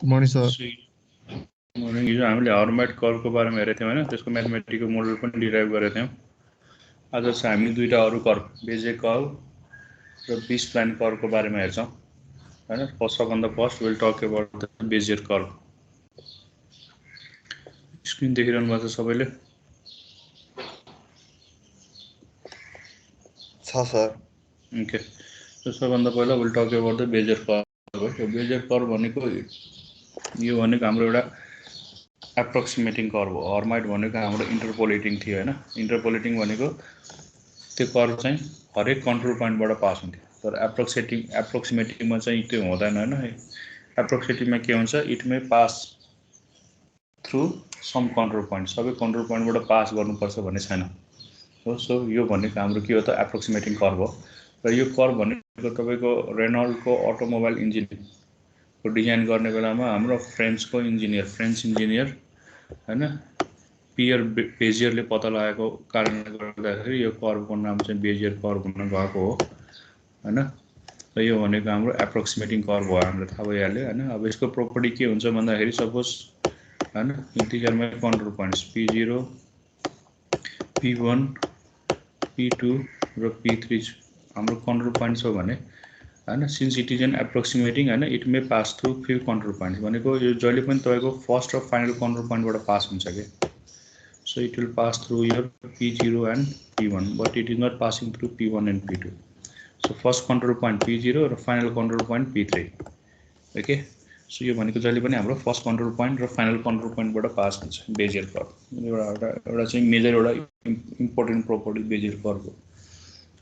Morning sir. Morning. हिजो हामीले Hermite कर्वको बारेमा हेरेको थियौँ होइन, त्यसको म्याथमेटिकल मोडल पनि डिराइभ गरेको थियौँ। आज चाहिँ हामी दुईवटा अरू कर्व, बेजियर कर्व र बी स्प्लाइन कर्वको बारेमा हेर्छौँ होइन। सबभन्दा first will talk about the Bezier curve. Screen देखिरहनु भएको छ सबैले? छ सर। ओके, सबभन्दा पहिला will talk about the Bezier curve हो। बेजियर कर्व भनेको यो भनेको हाम्रो एउटा एप्रोक्सिमेटिङ कर्व हो। हर्माइट भनेको हाम्रो इन्टरपोलेटिङ थियो होइन। इन्टरपोलेटिङ भनेको त्यो कर्व चाहिँ हरेक कन्ट्रोल पोइन्टबाट पास हुन्थ्यो, तर एप्रोक्सिमेटिङमा चाहिँ त्यो हुँदैन होइन। एप्रोक्सिमेटिङमा के हुन्छ, it may pass through some control point, सबै कन्ट्रोल पोइन्टबाट पास गर्नुपर्छ भन्ने छैन हो। सो यो भनेको हाम्रो के हो त, एप्रोक्सिमेटिङ कर्व हो। र यो कर्व भनेको तपाईँको रेनल्डको अटोमोबाइल इन्जिनको डिजाइन गर्ने बेलामा हाम्रो फ्रेन्च इन्जिनियर होइन पियर बेजियरले पत्ता लगाएको कारणले गर्दाखेरि यो कर्वको नाम चाहिँ बेजियर कर्व हुन गएको हो होइन। र यो भनेको हाम्रो एप्रोक्सिमेटिङ कर्व हो, हामीलाई थाहा भइहाल्यो होइन। अब यसको प्रोपर्टी के हुन्छ भन्दाखेरि सपोज होइन इन्टिजरमा control points P0, P1, P2 र P3 हाम्रो कन्ट्रोल पोइन्ट छ भने होइन, सिन्स इट इज एन एप्रोक्सिमेटिङ होइन, it may pass through few control point भनेको यो जहिले पनि तपाईँको फर्स्ट र फाइनल कन्ट्रोल पोइन्टबाट पास हुन्छ कि। So it will pass through your P0 and P1, but it is not passing through P1 and P2. So first control point P0 र final control point P3. Okay. So यो भनेको जहिले पनि हाम्रो first control point र final control पोइन्टबाट pass हुन्छ Bezier curve. एउटा चाहिँ मेजर एउटा इम्पोर्टेन्ट प्रोपर्टी बेजियर कर्वको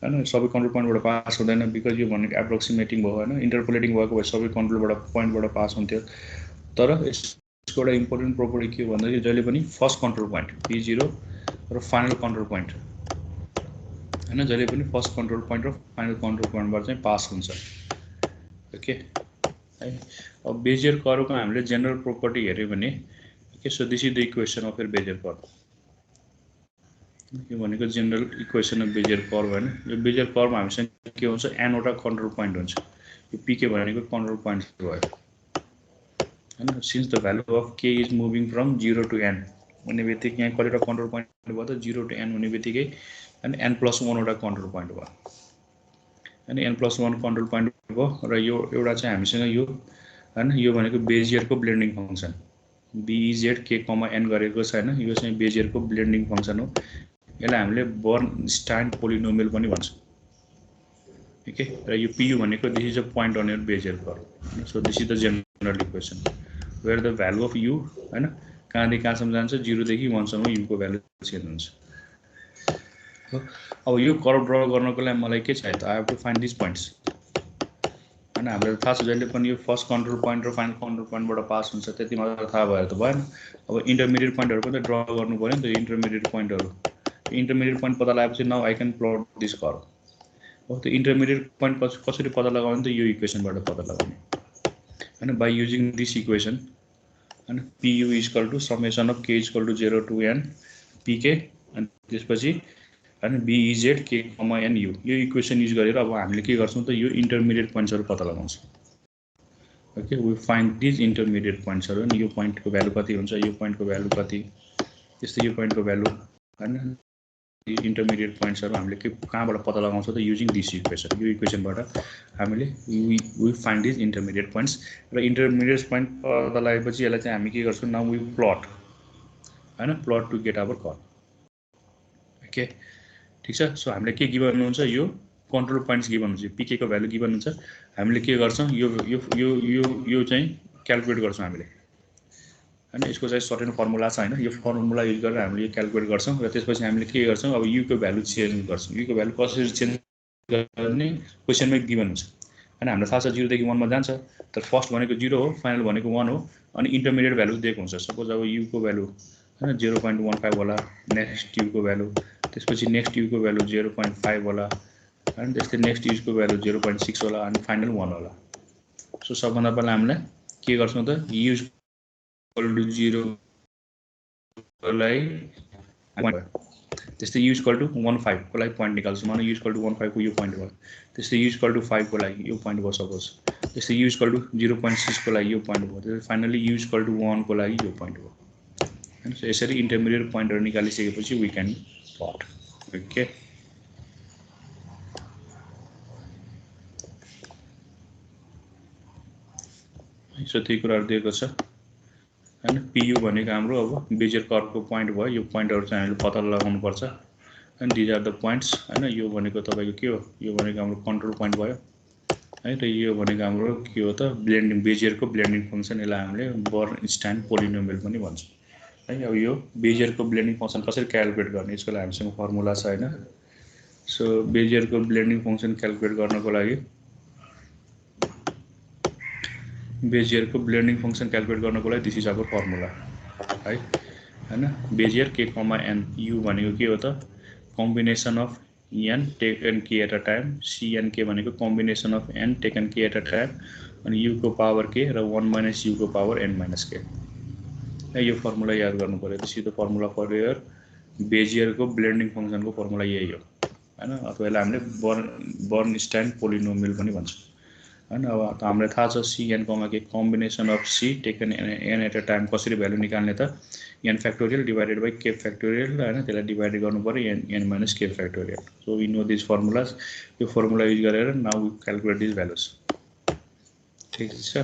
होइन। सबै कन्ट्रोल पोइन्टबाट पास हुँदैन, बिकज यो भनेको एप्रोक्सिमेटिङ भयो होइन। इन्टरपोलेटिङ भएको भए सबै कन्ट्रोलबाट पोइन्टबाट पास हुन्थ्यो, तर यसको एउटा इम्पोर्टेन्ट प्रोपर्टी के हो भन्दाखेरि जहिले पनि फर्स्ट कन्ट्रोल पोइन्ट P0 र फाइनल कन्ट्रोल पोइन्ट होइन, जहिले पनि फर्स्ट कन्ट्रोल पोइन्ट र फाइनल कन्ट्रोल पोइन्टबाट चाहिँ पास हुन्छ। ओके है। अब बेजियर कर्वको हामीले जेनरल प्रोपर्टी हेऱ्यो भने के, so this is the equation of Bezier curve. यो भनेको general equation of Bezier curve होइन। यो बेजियर कर्व हामीसँग के हुन्छ, एनवटा कन्ट्रोल पोइन्ट हुन्छ। यो पिके भनेको कन्ट्रोल पोइन्ट भयो होइन। सिन्स द भ्यालु अफ के is moving from 0 to n भन्ने बित्तिकै यहाँ कतिवटा कन्ट्रोल पोइन्ट भयो त, 0 to n हुने बित्तिकै अनि n+1 वटा कन्ट्रोल पोइन्ट भयो अनि n+1 कन्ट्रोल पोइन्ट भयो। र यो एउटा चाहिँ हामीसँग यो होइन, यो भनेको बेजियरको blending function BEZ k, n गरेको छ होइन। यो चाहिँ बेजियरको ब्लेन्डिङ फङ्सन हो। यसलाई हामीले बर्नस्टाइन पोलिनोमियल पनि भन्छ। ओके, र यो PU भनेको this is a point on your Bezier curve. So this is the general equation where the value of U होइन कहाँदेखि कहाँसम्म जान्छ, 0 देखि 1 सम्म युको भ्यालु चेन्ज हुन्छ। अब यो कर्व ड्र गर्नको लागि मलाई के चाहियो त, I have to find this points होइन। हामीलाई थाहा छ जहिले पनि यो फर्स्ट कन्ट्रोल पोइन्ट र फाइनल कन्ट्रोल पोइन्टबाट पास हुन्छ, त्यति मात्र थाहा भएर त भएन। अब इन्टरमिडिएट पोइन्टहरू पनि त ड्र गर्नु पऱ्यो नि त। इन्टरमिडिएट पोइन्ट पत्ता लगाएपछि now I can plot this curve हो। त्यो इन्टरमिडिएट पोइन्ट कसरी पत्ता लगाउने त, यो इक्वेसनबाट पत्ता लगाउने होइन, बाई युजिङ दिस इक्वेसन होइन। PU equal to summation of k equal to 0 to n PK अनि त्यसपछि होइन BEZ k, n U। यो इक्वेसन युज गरेर अब हामीले के गर्छौँ त, यो इन्टरमिडिएट पोइन्ट्सहरू पत्ता लगाउँछौँ। Okay, we find these intermediate पोइन्ट्सहरू। अनि यो पोइन्टको भ्यालु कति हुन्छ, यो पोइन्टको भ्यालु कति, त्यस्तै यो पोइन्टको भ्यालु होइन। इन्टरमिडिएट पोइन्ट्सहरू हामीले के कहाँबाट पत्ता लगाउँछौँ त, युजिङ दिस इक्वेसन। यो इक्वेसनबाट हामीले we find these intermediate points. र इन्टरमिडिएट पोइन्ट पत्ता लगाएपछि यसलाई चाहिँ हामी के गर्छौँ, नाउ वी प्लट होइन, plot to get our curve. Okay, ठिक छ। सो हामीले के गिभन हुन्छ, यो कन्ट्रोल पोइन्ट्स गिभन हुन्छ, PK को भ्यालु गिभन हुन्छ। हामीले के गर्छौँ, यो यो यो यो यो चाहिँ क्यालकुलेट गर्छौँ हामीले होइन। यसको चाहिँ सर्टेन फर्मुला छ होइन। यो फर्मुला युज गरेर हामीले यो क्यालकुलेट गर्छौँ। र त्यसपछि हामीले के गर्छौँ, अब युको भ्यालु चेन्ज गर्छौँ। युको भ्यालु कसरी चेन्ज गर्ने क्वेसनमै गिभन हुन्छ होइन। हामीलाई थाहा छ 0 देखि 1 मा जान्छ, तर फर्स्ट भनेको 0 हो, फाइनल भनेको 1 हो। अनि इन्टरमिडिएट भ्यालु दिएको हुन्छ। सपोज अब युको भ्यालु होइन 0.15 होला, नेक्स्ट युको भ्यालु, त्यसपछि नेक्स्ट युको भ्यालु 0.5 होला होइन, त्यस्तै नेक्स्ट युजको भ्यालु 0.6 होला अनि फाइनल 1 होला। सो सबभन्दा पहिला हामीलाई के गर्छौँ त, युज इक्वल टु 0 को लागि त्यस्तै युज इक्वल टु 15 को लागि पोइन्ट निकाल्छौँ। मानौ युज इक्वल टु 15 को यो पोइन्ट भयो, त्यस्तै युज इक्वल टु 5 को लागि यो पोइन्ट भयो सपोज त्यस्तै u इक्वल टु 0.6 को लागि यो पोइन्ट भयो, त्यसपछि फाइनली u इक्वल टु 1 को लागि यो पोइन्ट भयो हैन। सो यसरी इन्टरमिडिएट पोइन्टहरु निकालिसकेपछि we can plot. Okay, so त्यही कुराहरु दिएको छ हैन। PU भनेको हाम्रो अब बेजियर कर्वको पोइन्ट भयो, यो पोइन्टहरु चाहिँ हामीले पत्ता लगाउनु पर्छ हैन। दिज आर द पोइन्ट्स हैन। यो भनेको तपाईको के हो, यो भनेको हाम्रो कन्ट्रोल पोइन्ट भयो है। र यो भनेको हाम्रो के हो त, ब्लेन्डिङ, बेजियरको ब्लेन्डिङ फंक्सन, यसलाई हामीले बर्नस्टाइन पोलिनोमियल पनि भन्छौँ है। अब यो बेजियरको ब्लेन्डिङ फंक्सन कसरी क्याल्कुलेट गर्ने, यसको लागि हामीसँग फर्मुला छ हैन। सो बेजियरको ब्लेन्डिङ फंक्सन क्याल्कुलेट गर्नको लागि, बेजियरको ब्लेन्डिङ फंक्सन क्याल्कुलेट गर्नको लागि दिस इज अवर फर्मुला है हैन। बेजियर k, n, u भनेको के हो त, combination of n taken k at a time, cn k भनेको combination of n taken k at a time, अनि u को पावर k र 1 माइनस u को पावर n माइनस k है। यो फर्मुला याद गर्नु पर्यो। This is the formula for your बेजियरको ब्लेन्डिङ फंक्सनको फर्मुला यही हो हैन। अथवा यसलाई हामीले बर्नस्टाइन पोलिनोमियल पनि भन्छौँ हैन। अब हामीलाई थाहा छ cn, k combination of c taken n at a time कसरी भ्यालु निकाल्ने त, n factorial divided by k factorial हैन। त्यसलाई डिवाइड गर्नु पर्यो n minus k factorial. So we know this formulas. यो फर्मुला युज गरेर now we calculate this values. ठीक छ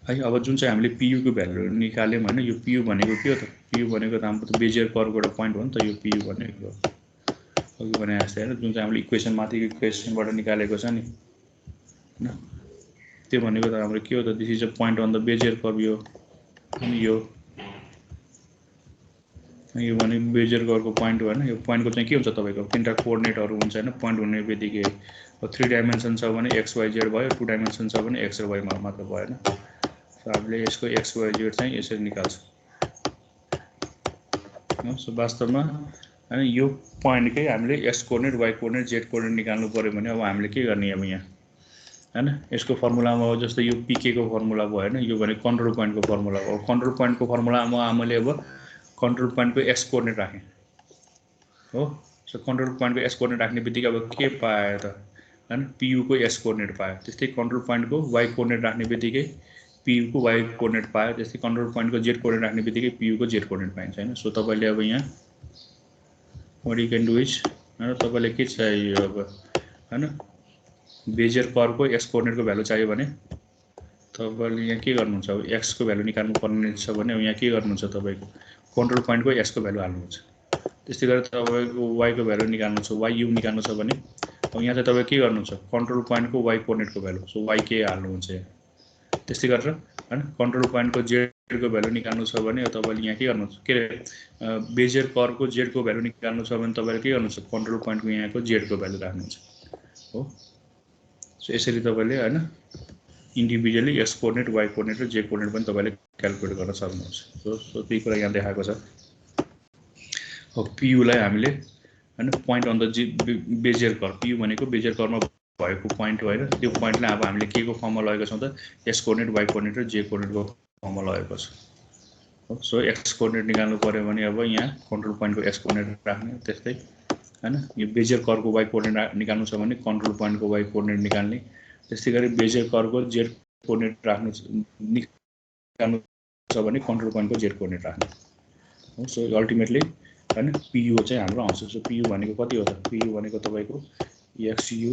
है। अब जुन चाहिँ हामीले PU को भ्यालु निकाल्यौं हैन, यो PU भनेको के हो त, PU भनेको त हाम्रो बेजियर कर्वको एउटा पोइन्ट हो नि त, यो PU भनेको अघि भने जस्तै हैन, जुन चाहिँ हामीले इक्वेसन माथिको इक्वेसनबाट निकालेको छ नि हैन, त्यो भनेको त हाम्रो के हो त, this is a point on the Bezier curve. यो अनि यो भनेको बेजियर कर्वको पोइन्ट हो हैन। यो पोइन्टको चाहिँ के हुन्छ तपाईको, तीनटा कोअर्डिनेटहरु हुन्छ हैन। पोइन्ट हुने बित्तिकै 3 डाइमेन्सन छ भने x y z भयो, 2 डाइमेन्सन छ भने x र y मात्र भयो हैन। सो हामीले यसको x y z चाहिँ यसरी निकाल्छौं। सो वास्तवमा हैन यो पोइन्टकै हामीले x coordinate, y coordinate, z coordinate निकाल्नु पर्यो भने अब हामीले के गर्ने अब यहाँ हैन। यसको फर्मुलामा हो जस्तै यो pk को फर्मुला भयो हैन। यो भने कन्ट्रोल पोइन्टको फर्मुला हो। कन्ट्रोल पोइन्टको फर्मुलामा हामीले अब कन्ट्रोल पोइन्टको x कोअर्डिनेट राखे हो। सो कन्ट्रोल पोइन्टको x कोअर्डिनेट राख्ने बित्तिकै अब के पायो त हैन, PU को x कोअर्डिनेट पायो। त्यस्तै कन्ट्रोल पोइन्टको y कोअर्डिनेट राख्ने बित्तिकै PU को y कोअर्डिनेट पायो। त्यस्तै कन्ट्रोल पोइन्टको z कोअर्डिनेट राख्ने बित्तिकै PU को z कोअर्डिनेट पाइन्छ हैन। सो तपाईले अब यहाँ what you can do is हैन, तपाईले के चाहियो अब हैन, बेजियर कर्वको x कोअर्डिनेटको भ्यालु चाहियो भने तपाईले यहाँ के गर्नुहुन्छ, अब x को भ्यालु निकाल्नु पर्ने छ भने अब यहाँ के गर्नुहुन्छ, तपाईको कन्ट्रोल पोइन्टको x को भ्यालु हाल्नुहुन्छ। त्यस्तै गरेर तपाईको y को भ्यालु निकाल्नु छ, yu निकाल्नु छ भने अब यहाँ चाहिँ तपाईले के गर्नुहुन्छ, control पोइन्टको y कोअर्डिनेटको value, so y के हाल्नुहुन्छ यहाँ। त्यस्तै गरेर हैन कन्ट्रोल पोइन्टको z को भ्यालु निकाल्नु छ भने तपाईले यहाँ के गर्नुहुन्छ, के बेजियर कर्वको z को भ्यालु निकाल्नु छ भने तपाईले के गर्नुहुन्छ, कन्ट्रोल पोइन्टको यहाँको z को भ्यालु राख्नुहुन्छ हो। सो यसरी तपाईले हैन individually x coordinate, y coordinate र z कोअर्डिनेट पनि तपाईले क्याल्कुलेट गर्न सक्नुहुन्छ। सो त्यही कुरा यहाँ देखाएको छ। अब PU लाई हामीले हैन point on the Bezier curve, PU भनेको बेजियर कर्वमा भएको पोइन्ट हो हैन। त्यो पोइन्टलाई अब हामीले के को फर्ममा लगेको छौं त, x कोअर्डिनेट, y कोअर्डिनेट र z कोअर्डिनेटको फर्ममा लगेको छ। सो x कोअर्डिनेट निकाल्नु पर्यो भने अब यहाँ कन्ट्रोल पोइन्टको x कोअर्डिनेट राख्ने। त्यस्तै हैन यो बेजियर कर्वको y कोअर्डिनेट निकाल्नु छ भने कन्ट्रोल पोइन्टको y कोअर्डिनेट निकाल्ने। त्यस्तै गरी बेजियर कर्वको z कोअर्डिनेट राख्नु निकाल्नु छ भने कन्ट्रोल पोइन्टको z कोअर्डिनेट राख्ने। सो अल्टिमेटली हैन PU चाहिँ हाम्रो आउँछ। सो PU भनेको कति हो त, PU भनेको तपाईको xu, yu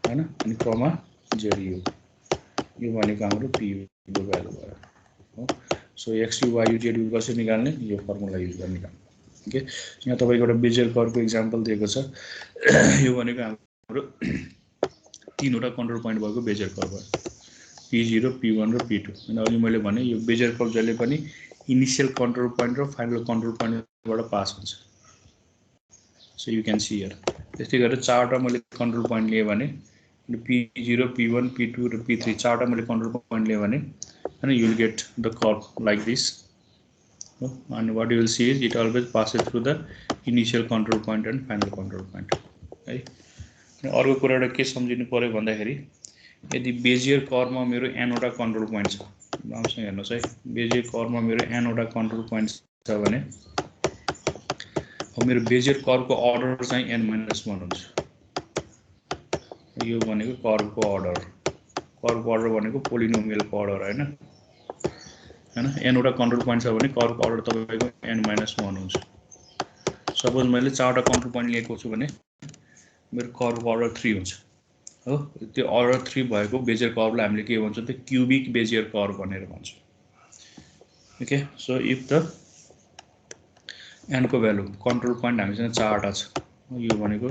हैन अनि zu, यो भनेको हाम्रो PU को भ्यालु भयो हो। सो xu, yu, zu कसरी निकाल्ने, यो फर्मुला युज गरेर निकाल्ने। ओके, यहाँ तपाईको एउटा बेजियर कर्वको एक्जाम्पल दिएको छ। यो भनेको हाम्रो तीनवटा कन्ट्रोल पोइन्ट भएको बेजियर कर्व हो, P0, P1 र P2। अनि अघि मैले भने यो बेजियर कर्व जहिले पनि इनिशियल कन्ट्रोल पोइन्ट र फाइनल कन्ट्रोल पोइन्टबाट पास हुन्छ। So you can see here. त्यस्तै गरेर चारवटा मैले कन्ट्रोल पोइन्ट लिए भने P0, P1, P2 र P3 चारवटा मैले कन्ट्रोल पोइन्ट लिए भने हैन you will get the curve like this. And what you will see is it always passes through the initial control point and final control point है। अर्को कुरा एउटा के सम्झिनु पर्यो भन्दाखेरि यदि बेजियर कर्वमा मेरो n वटा कन्ट्रोल पोइन्ट छ, राम्रोसँग हेर्नुस् है, बेजियर कर्वमा मेरो n वटा कन्ट्रोल पोइन्ट छ भने अब मेरो बेजियर कर्वको अर्डर चाहिँ n-1 हुन्छ यो भनेको कर्वको अर्डर भनेको पोलिनोमियलको अर्डर हैन एनवटा कन्ट्रोल पोइन्ट छ भने कर्वको अर्डर तपाईको n-1 हुन्छ। सपोज मैले 4 वटा कन्ट्रोल पोइन्ट लिएको छु भने मेरो कर्वको अर्डर 3 हुन्छ हो। त्यो अर्डर 3 भएको बेजियर कर्वलाई हामीले के भन्छौँ त क्युबिक बेजियर कर्व भनेर भन्छौँ। Okay so if the n को भ्यालु कन्ट्रोल पोइन्ट हामीसँग 4 वटा छ यो भनेको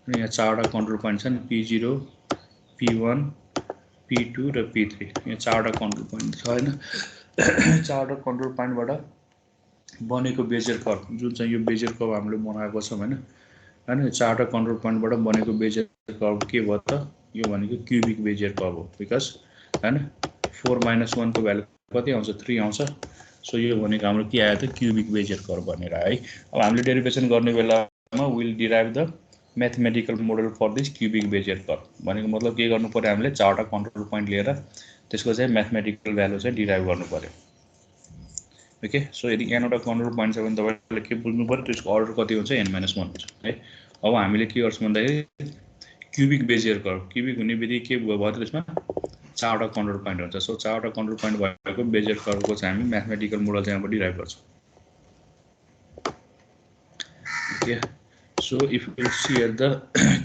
यहाँ 4 वटा कन्ट्रोल पोइन्ट छन् p0 p1 p2 र p3 यहाँ 4 वटा कन्ट्रोल पोइन्ट छ हैन 4 वटा कन्ट्रोल पोइन्टबाट बनेको बेजियर कर्व जुन चाहिँ यो बेजियर कर्व हामीले बनाएको छौं हैन 4 वटा कन्ट्रोल पोइन्टबाट बनेको बेजियर कर्व के भयो त यो भनेको क्युबिक बेजियर कर्व हो बिकज हैन 4 - 1 को भ्यालु कति आउँछ 3 आउँछ। सो यो भनेको हाम्रो के आयो त क्युबिक बेजियर कर्व भनेर है। अब हामीले डेरिभेसन गर्ने बेलामा will derive the mathematical model for this cubic Bezier curve भनेको मतलब के गर्नु पर्यो हामीले 4 वटा कन्ट्रोल पोइन्ट लिएर त्यसको चाहिँ मैथमेटिकल भ्यालु चाहिँ डिराइभ गर्नु पर्यो। ओके सो यदि n वटा कन्ट्रोल पोइन्ट छ भने तपाईले के बुझ्नु पर्यो त्यसको अर्डर कति हुन्छ n - 1 हुन्छ है। अब हामीले के गर्छौं भन्दाखेरि क्युबिक बेजियर कर्व क्युबिक हुने बित्तिकै के भयो त्यसमा 4 वटा कन्ट्रोल पोइन्ट हुन्छ। सो 4 वटा कन्ट्रोल पोइन्ट भएको बेजियर कर्वको चाहिँ हामी मैथमेटिकल मोडल चाहिँ अब डिराइभ गर्छौं। Okay so if you see at the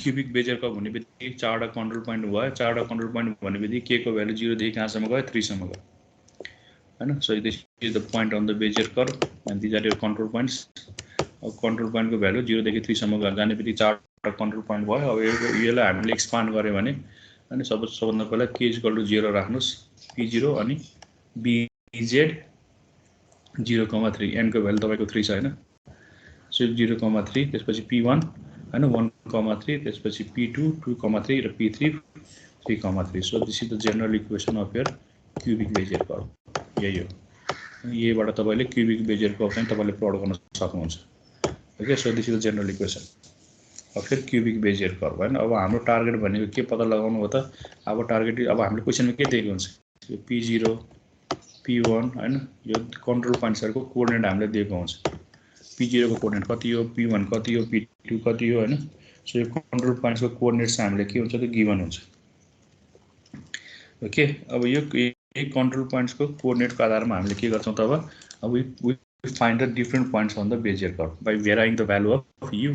cubic Bezier curve हुने बित्तिकै 4 वटा कन्ट्रोल पोइन्ट भयो 4 वटा कन्ट्रोल पोइन्ट भन्ने बित्तिकै k को भ्यालु 0 देखि कहाँसम्म गयो 3 सम्म गयो हैन। So this is the point on the Bezier curve and this are your control points. अब कन्ट्रोल पोइन्टको भ्यालु 0 देखि 3 सम्म जाने बित्तिकै 4 वटा कन्ट्रोल पोइन्ट भयो। अब यसलाई हामीले एक्सपान्ड गर्यो भने अनि सबभन्दा पहिला k = 0 राख्नुस् p0 अनि bz 0,3 n को भ्यालु तपाईको 3 छ हैन। सो 0,3 त्यसपछि p1 हैन 1,3 त्यसपछि p2 2,3 र p3 3,3। So this is the general equation of your cubic Bezier curve यही हो। यहीबाट तपाईले क्युबिक बेजियर कर्व चाहिँ तपाईले प्लट गर्न सक्नुहुन्छ। Okay so this is the general equation of your cubic Bezier curve हैन। अब हाम्रो टार्गेट भनेको के पत्ता लगाउनु हो त अब टार्गेट अब हामीले क्वेशनमा के दिएको हुन्छ यो p0 p1 हैन यो कन्ट्रोल पोइन्ट्सहरुको कोअर्डिनेट हामीले दिएको हुन्छ। p0 को कोअर्डिनेट कति हो p1 कति हो p2 कति हो हैन। सो यो कन्ट्रोल पोइन्ट्सको कोअर्डिनेट चाहिँ हामीले के हुन्छ त गिवन हुन्छ। ओके अब यो कन्ट्रोल पोइन्ट्सको कोअर्डिनेटको आधारमा हामीले के गर्छौं त अब we find the different points on the Bezier curve by varying the value of u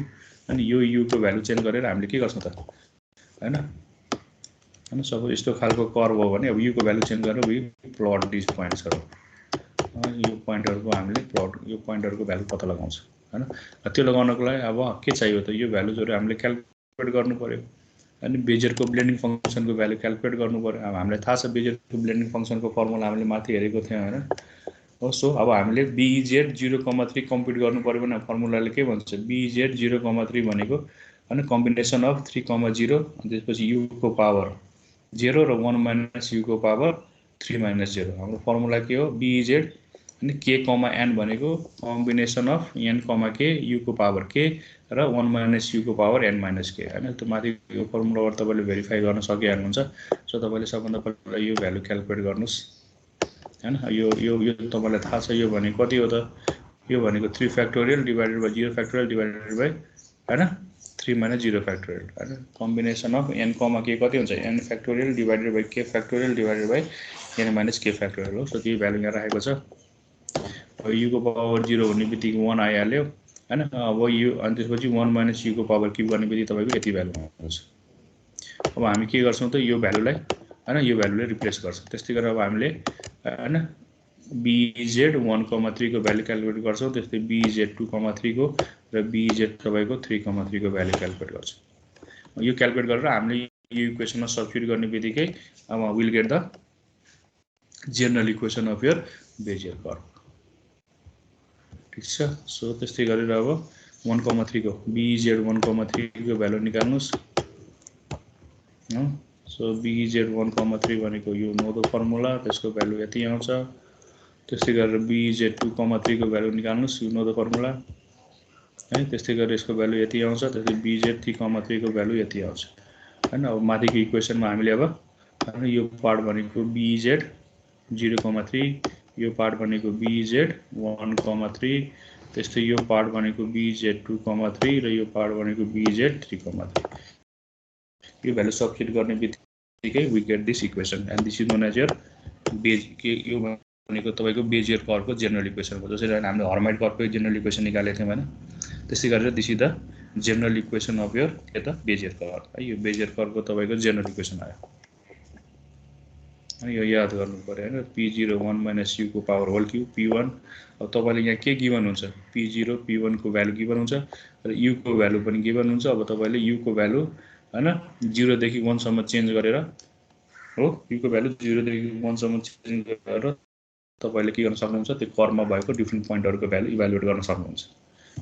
अनि यो u को भ्यालु चेन्ज गरेर हामीले के गर्छौं त हैन सपोज यस्तो खालको कर्व हो भने अब u को भ्यालु चेन्ज गरेर वी प्लट दिस पोइन्ट्सहरु यो पोइन्टहरुको हामीले प्लट यो पोइन्टहरुको भ्यालु पत्ता लगाउँछ हैन। त्यो लगाउनको लागि अब के चाहियो त यो भ्यालुजहरु हामीले क्याल्कुलेट गर्नु पर्यो अनि बेजियरको ब्लेन्डिङ फंक्सनको भ्यालु क्याल्कुलेट गर्नु पर्यो। अब हामीलाई थाहा छ बेजियरको ब्लेन्डिङ फंक्सनको फर्मुला हामीले माथि हेरेको थियौं हैन। सो अब हामीले bz 0,3 कम्प्युट गर्नु पर्यो भने फर्मुलाले के भन्छ bz 0,3 भनेको हैन कम्बिनेसन अफ 3,0 अनि त्यसपछि u को पावर 0 र 1 - u को पावर 3 - 0। हाम्रो फर्मुला के हो bz अनि k, n भनेको combination of n, k u को पावर k र 1 - u को पावर n - k हैन। त्यो माथि यो फर्मुलाबाट तपाईले भेरिफाई गर्न सकिहाल्नुहुन्छ। सो तपाईले सबभन्दा पहिला यो भ्यालु क्याल्कुलेट गर्नुस् हैन। यो यो यो तपाईलाई थाहा छ यो भनेको कति हो त यो भनेको 3 factorial divided by 0 factorial divided by हैन 3 - 0 फ्याक्टोरियल हैन। कम्बिनेसन अफ n, k कति हुन्छ n factorial divided by k factorial divided by n - k factorial हो। सो त्यो भ्यालु यहाँ राखेको छ। अब u को पावर 0 हुने बित्तिकै 1 आइहाल्यो हैन। अब यो अनि त्यसपछि 1 - u को पावर क्युब गर्ने बित्तिकै तपाईको यति भ्यालु आउँछ। अब हामी के गर्छौं त यो भ्यालुलाई हैन यो भ्यालुले रिप्लेस गर्छौं। त्यस्तै गरेर अब हामीले हैन bz 1,3 को भ्यालु क्याल्कुलेट गर्छौं त्यस्तै bz 2,3 को र bz तपाईको 3,3 को भ्यालु क्याल्कुलेट गर्छौं। यो क्याल्कुलेट गरेर हामीले यो इक्वेसनमा सब्स्टिट्युट गर्ने बित्तिकै अब will get the general equation of your Bezier curve ठीक छ। सो त्यस्तै गरेर अब 1,3 को bz 1,3 को भ्यालु निकाल्नुस्। सो bz 1,3 भनेको यो नो द फर्मुला त्यसको भ्यालु यति आउँछ। त्यस्तै गरेर bz 2,3 को भ्यालु निकाल्नुस् यो नो द फर्मुला है। त्यस्तै गरेर यसको भ्यालु यति आउँछ। त्यसै bz 3,3 को भ्यालु यति आउँछ हैन। अब माथिको इक्वेसनमा हामीले अब हैन यो पार्ट भनेको bz 0,3 यो पार्ट भनेको bz 1,3 त्यस्तै यो पार्ट भनेको bz 2,3 र यो पार्ट भनेको bz 3,3 यो भ्यालु सब्स्टिट्युट गर्ने बित्तिकै we get this equation and this is known as your बेज के यो भनेको तपाईँको बेजियर कर्वको जेनरल इक्वेसन हो। जसरी हामीले हर्माइट कर्वको जेनरल इक्वेसन निकालेको थियौँ होइन, त्यसै गरेर this is the general equation of your के त बेजियर कर्व है। यो बेजियर कर्वको तपाईँको जेनरल इक्वेसन आयो। यो याद गर्नु पर्यो होइन, P01 माइनस युको पावर होल क्युब P1। अब तपाईँले यहाँ के गिभन हुन्छ, P0 P1 को भ्यालु गिभन हुन्छ र युको भ्यालु पनि गिभन हुन्छ। अब तपाईँले युको भ्यालु होइन 0 देखि 1 सम्म चेन्ज गरेर हो, युको भ्यालु 0 देखि 1 सम्म चेन्ज गरेर तपाईँले के गर्न सक्नुहुन्छ, त्यो कर्वमा भएको डिफ्रेन्ट पोइन्टहरूको भ्यालु इभ्यालुएट गर्न सक्नुहुन्छ।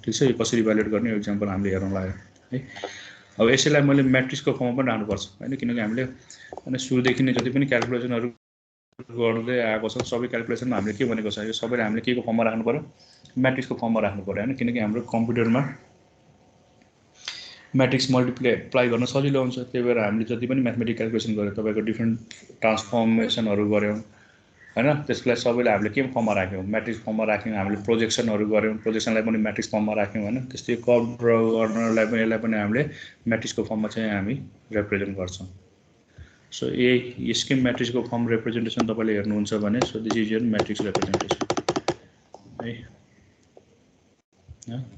ठिक छ, यो कसरी इभ्यालुएट गर्ने यो एक्जाम्पल हामीले हेर्न लाग्यो है। अब यसैलाई मैले म्याट्रिक्सको फर्ममा पनि राख्नुपर्छ होइन, किनकि हामीले होइन सुरुदेखि नै जति पनि क्यालकुलेसनहरू गर्दै आएको छ सबै क्यालकुलेसनमा हामीले के भनेको छ, यो सबैले हामीले के को फर्ममा राख्नु पर्यो, म्याट्रिक्सको फर्ममा राख्नु पर्यो होइन। किनकि हाम्रो कम्प्युटरमा म्याट्रिक्स मल्टिप्लाई गर्न सजिलो हुन्छ। त्यही भएर हामीले जति पनि म्याथमेटिक क्यालकुलेसन गऱ्यौँ, तपाईँको डिफ्रेन्ट ट्रान्सफर्मेसनहरू गऱ्यौँ होइन, त्यसलाई सबैले हामीले के फर्ममा राख्यौँ, म्याट्रिक्स फर्ममा राख्यौँ। हामीले प्रोजेक्सनहरू गऱ्यौँ, प्रोजेक्सनलाई पनि म्याट्रिक्स फर्ममा राख्यौँ होइन। त्यस्तै कर्व ड्र गर्नलाई पनि यसलाई पनि हामीले म्याट्रिक्सको फर्ममा चाहिँ हामी रिप्रेजेन्ट गर्छौँ। सो यही स्किम म्याट्रिक्सको फर्म रिप्रेजेन्टेसन तपाईँले हेर्नुहुन्छ भने so this is your matrix representation है।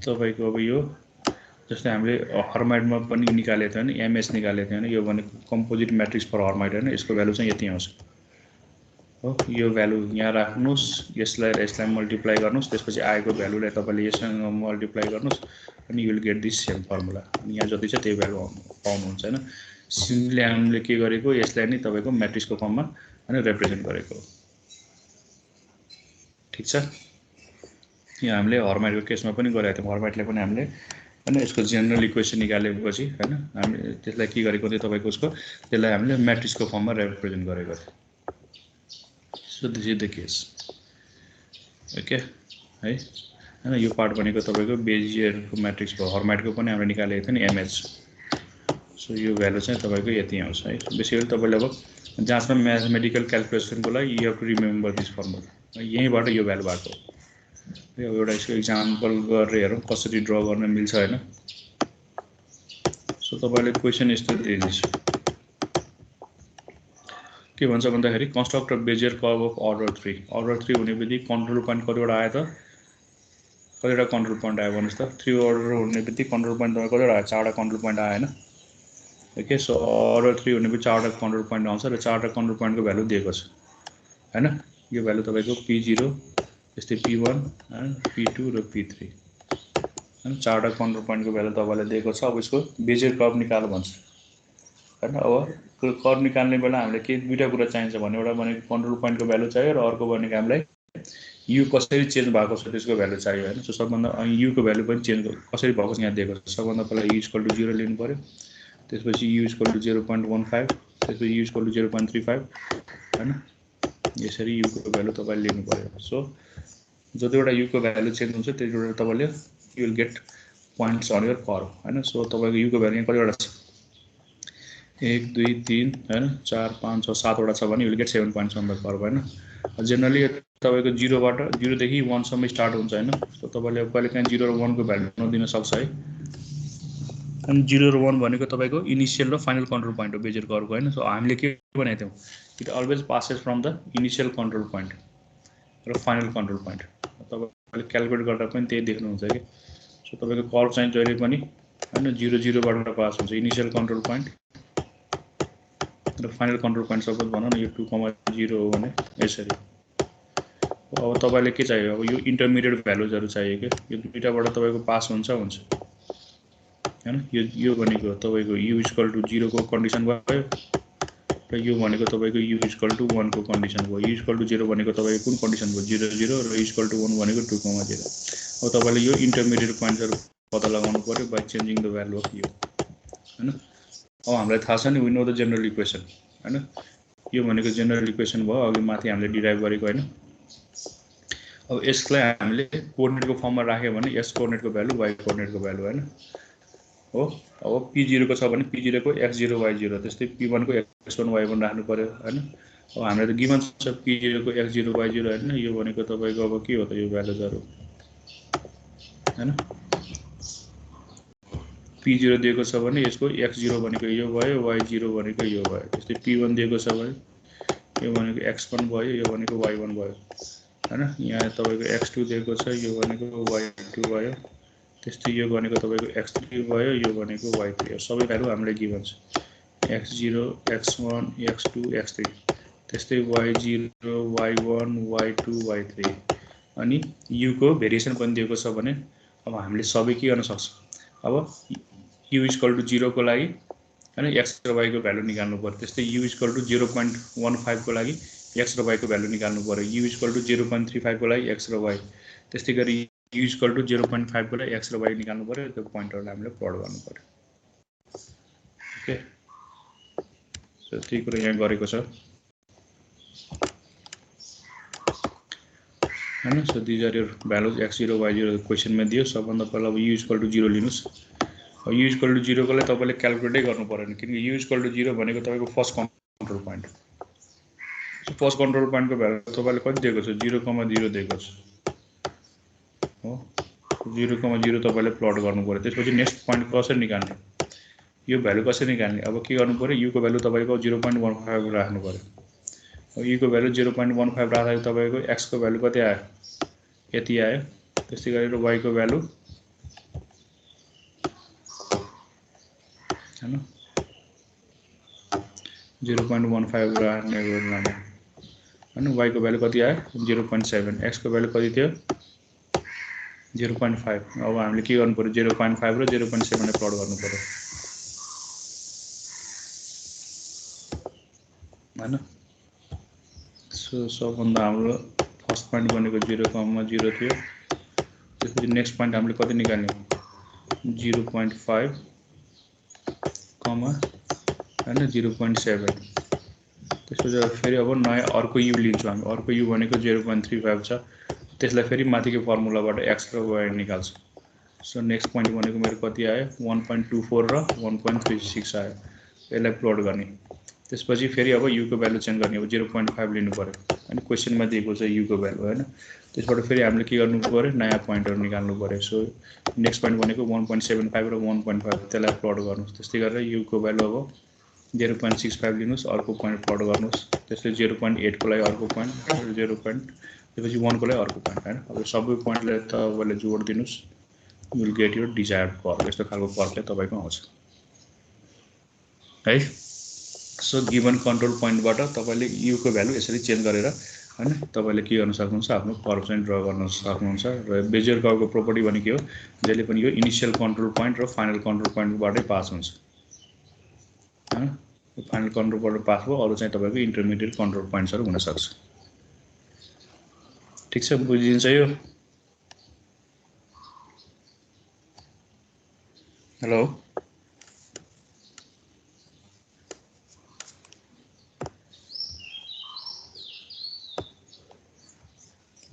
तपाईँको अब यो जस्तै हामीले हर्माइडमा पनि निकालेको थियो होइन, एमएस निकालेको थियो होइन, यो भनेको कम्पोजिट म्याट्रिक्स फर हर्माइड होइन। यसको भ्यालु चाहिँ यति आउँछ हो, यो भ्यालु यहाँ राख्नुहोस्, यसलाई मल्टिप्लाई गर्नुहोस्, त्यसपछि आएको भ्यालुलाई तपाईँले यससँग मल्टिप्लाई गर्नुहोस् अनि you will get this same formula. अनि यहाँ जति छ त्यही भ्यालु पाउनुहुन्छ होइन। सिम्पली हामीले के गरेको, यसलाई नै तपाईँको म्याट्रिक्सको फर्ममा होइन रिप्रेजेन्ट गरेको हो। ठिक छ, यहाँ हामीले हर्माइटको केसमा पनि गरेको थियौँ। हर्माइटले पनि हामीले होइन यसको जेनरल इक्वेसन निकालेपछि होइन हामीले त्यसलाई के गरेको थियो, तपाईँको उसको त्यसलाई हामीले म्याट्रिक्सको फर्ममा रिप्रेजेन्ट गरेको थियो। So this is the case okay है होइन। यो पार्ट भनेको तपाईँको बेजियरको म्याट्रिक्स भयो, हर्माइटको पनि हामीले निकालेको थियो नि एमएच। सो यो भ्यालु चाहिँ तपाईँको यति आउँछ है। बेसिकली तपाईँले अब जाँचमा म्याथमेटिकल क्यालकुलेसनको लागि you have to remember this formula, यहीँबाट यो भ्यालु भएको हो। एउटा यसको इक्जाम्पल गरेर हेरौँ कसरी ड्र गर्न मिल्छ होइन। सो तपाईँले क्वेसन यस्तो दिँदैछ, के भन्छ भन्दाखेरि construct a Bezier curve of order 3। Order 3 हुने बित्तिकै कन्ट्रोल पोइन्ट कतिवटा आयो त, कतिवटा कन्ट्रोल पोइन्ट आयो भन्नुहोस् त। 3 अर्डर हुने बित्तिकै कन्ट्रोल पोइन्ट तपाईँको कतिवटा आयो, 4वटा कन्ट्रोल पोइन्ट आयो होइन। ओके, सो अर्डर 3 हुने बित्तिकै 4वटा कन्ट्रोल पोइन्ट आउँछ र 4वटा कन्ट्रोल पोइन्टको भ्यालु दिएको छ होइन। यो भ्यालु तपाईँको P0 यस्तै P1 P2 र P3 होइन। 4वटा कन्ट्रोल पोइन्टको भ्यालु तपाईँलाई दिएको छ। अब यसको बेजियर कर्व निकाल्नु भन्छ होइन। अब कर्व निकाल्ने बेला हामीले के दुईवटा कुरा चाहिन्छ भने, एउटा भनेको कन्ट्रोल पोइन्टको भ्यालु चाहियो र अर्को भनेको हामीलाई यु कसरी चेन्ज भएको छ त्यसको भ्यालु चाहियो होइन। सो सबभन्दा युको भ्यालु पनि चेन्ज कसरी भएको छ यहाँ दिएको छ। सबभन्दा पहिला यु इक्वल टु 0 लिनु पऱ्यो, त्यसपछि यु इक्वल टु 0.15, त्यसपछि यु इक्वल टु 0.35 होइन। यसरी युको भ्यालु तपाईँले लिनु पऱ्यो। सो जतिवटा युको भ्यालु चेन्ज हुन्छ त्यतिवटा तपाईँले you will get points on your curve होइन। सो तपाईँको युको भ्यालु यहाँ कतिवटा छ, 1 2 3 होइन 4 5 6 7वटा छ भने you will get 7 points on the curve होइन। जेनरली तपाईँको 0 देखि 1 सम्म स्टार्ट हुन्छ होइन। सो तपाईँले अब कहिले काहीँ 0 र 1 को भ्यालु नदिन सक्छ है। अनि 0 र 1 भनेको तपाईँको इनिसियल र फाइनल कन्ट्रोल पोइन्ट हो बेजियर कर्वको होइन। सो हामीले के भनेको थियौँ, it always passes from the initial control point र फाइनल कन्ट्रोल पोइन्ट। तपाईँले क्यालकुलेट गर्दा पनि त्यही देख्नुहुन्छ कि। सो तपाईँको कर्व चाहिँ जहिले पनि होइन 0 0बाट पास हुन्छ, इनिसियल कन्ट्रोल पोइन्ट र फाइनल कन्ट्रोल पोइन्ट। सपोज भनौँ न यो 2,0 हो भने यसरी। अब तपाईँले के चाहियो, अब यो इन्टरमिडिएट भ्यालुजहरू चाहियो कि यो दुईवटाबाट तपाईँको पास हुन्छ होइन। यो भनेको तपाईँको यु इक्वल टु 0 को कन्डिसन भयो र यो भनेको तपाईँको यु इक्वल टु 1 को कन्डिसन भयो। यु इक्वल टु 0 भनेको तपाईँको कुन कन्डिसन भयो, 0 0 र इक्वल टु 1 भनेको 2,0। अब तपाईँले यो इन्टरमिडिएट पोइन्टहरू पत्ता लगाउनु पऱ्यो by changing the value of you होइन। अब हामीलाई थाहा छ नि we know the general equation होइन। यो भनेको जेनरल इक्वेसन भयो, अघि माथि हामीले डिराइभ गरेको होइन। अब यसलाई हामीले कोअर्डिनेटको फर्ममा राख्यो भने यस कोअर्डिनेटको भ्यालु वाइ कोअर्डिनेटको भ्यालु होइन हो। अब P0 को छ भने P0 को x0 y0, त्यस्तै P1 को x1 y1 राख्नु पऱ्यो होइन। अब हामीलाई त गिभन छ P0 को x0 y0 होइन। यो भनेको तपाईँको अब के हो त यो भ्यालुजहरू होइन। p0 दिएको छ भने यसको x0 भनेको यो भयो, y0 भनेको यो भयो। त्यस्तै p1 दिएको छ भने यो भनेको x1 भयो, यो भनेको y1 भयो हैन। यहाँ तपाईको x2 दिएको छ, यो भनेको y2 भयो। त्यस्तै यो भनेको तपाईको x3 भयो, यो भनेको y3 हो। सबै भ्यालु हामीले गिभन छ, x0, x1, x2, x3। त्यस्तै y0, y1, y2, y3। अनि u को भेरिएसन पनि दिएको छ भने अब हामीले सबै के गर्न सक्छौं। अब u = 0 को लागि हैन x र y को भ्यालु निकाल्नु पर्यो। त्यस्तै u = 0.15 को लागि x र y को भ्यालु निकाल्नु पर्यो। u = 0.35 को लागि x र y। त्यस्तै गरी u = 0.5 को लागि x र y निकाल्नु पर्यो। त्यो पोइन्टहरुलाई हामीले प्लट गर्नु पर्यो। ओके, सो त्यही कुरा यहाँ गरेको छ हैन। So these are your values x0 y0 क्वेशनमा दियो। सबभन्दा पहिला अब u = 0 लिनुस्। u = 0 को लागि तपाईले क्याल्कुलेटै गर्नु पर्दैन, किनकि u = 0 भनेको तपाईको first control point. First control पोइन्टको भ्यालु तपाईले कति दिएको छ, 0,0 दिएको छ हो। 0,0 तपाईले प्लट गर्नु पर्यो। त्यसपछि नेक्स्ट पोइन्ट कसरी निकाल्ने, यो भ्यालु कसरी निकाल्ने। अब के गर्नु पर्यो, u को भ्यालु तपाईको 0.15 राख्नु पर्यो। अब u को भ्यालु 0.15 राख्दा तपाईको x को भ्यालु कति आयो, यति आयो। त्यस्तै गरेर y को भ्यालु हैन 0.15 राख्ने बेलामा हैन y को भ्यालु कति आयो, 0.7। x को भ्यालु कति थियो, 0.5। अब हामीले के गर्नु पर्यो, 0.5 र 0.7 ले प्लट गर्नु पर्यो हैन। सो सबभन्दा हाम्रो फर्स्ट पोइन्ट भनेको 0,0 थियो। त्यसपछि नेक्स्ट पोइन्ट हामीले कति निकाल्ने, 0.5 हैन 0.7। त्यसपछि फेरि अब नयाँ अर्को u लिन्छौँ हामी। अर्को u भनेको 0.35 छ। त्यसलाई फेरि माथिको फर्मुलाबाट x र y निकाल्छौँ। सो नेक्स्ट पोइन्ट भनेको मेरो कति आयो, 1.24 र 1.36 आयो। यसलाई प्लट गर्ने। त्यसपछि फेरि अब u को भ्यालु चेन्ज गर्ने। अब 0.5 लिनु पर्यो अनि क्वेशनमा दिएको छ u को भ्यालु हैन। त्यसबाट फेरि हामीले के गर्नु पर्यो, नयाँ पोइन्टहरु निकाल्नु पर्यो। सो नेक्स्ट पोइन्ट भनेको 1.75 र 1.5, त्यसलाई प्लट गर्नुस्। त्यस्तै गरेर u को भ्यालु अब 0.65 लिनुस्, अर्को पोइन्ट प्लट गर्नुस्। त्यसले 0.8 को लागि अर्को पोइन्ट, 0. त्यसपछि 1 को लागि अर्को पोइन्ट हैन। अब सबै पोइन्टलाई तपाईले जोड दिनुस्, you will get your desired curve. यस्तो खालको कर्व तपाईको आउँछ है। सो गिवन कन्ट्रोल पोइन्टबाट तपाईले u को भ्यालु यसरी चेन्ज गरेर हैन तपाईले के गर्न सक्नुहुन्छ, आफ्नो कर्व चाहिँ ड्रा गर्न सक्नुहुन्छ। र बेजियर कर्वको प्रोपर्टी भनेको के हो, जहिले पनि यो इनिशियल कन्ट्रोल पोइन्ट र फाइनल कन्ट्रोल पोइन्टबाटै पास हुन्छ हैन। यो फाइनल कन्ट्रोलबाट पास भयो, अरु चाहिँ तपाईको इन्टरमिडिएट कन्ट्रोल पोइन्ट्सहरु हुन सक्छ। ठीक छ, बुझिन्छ यो। हेलो,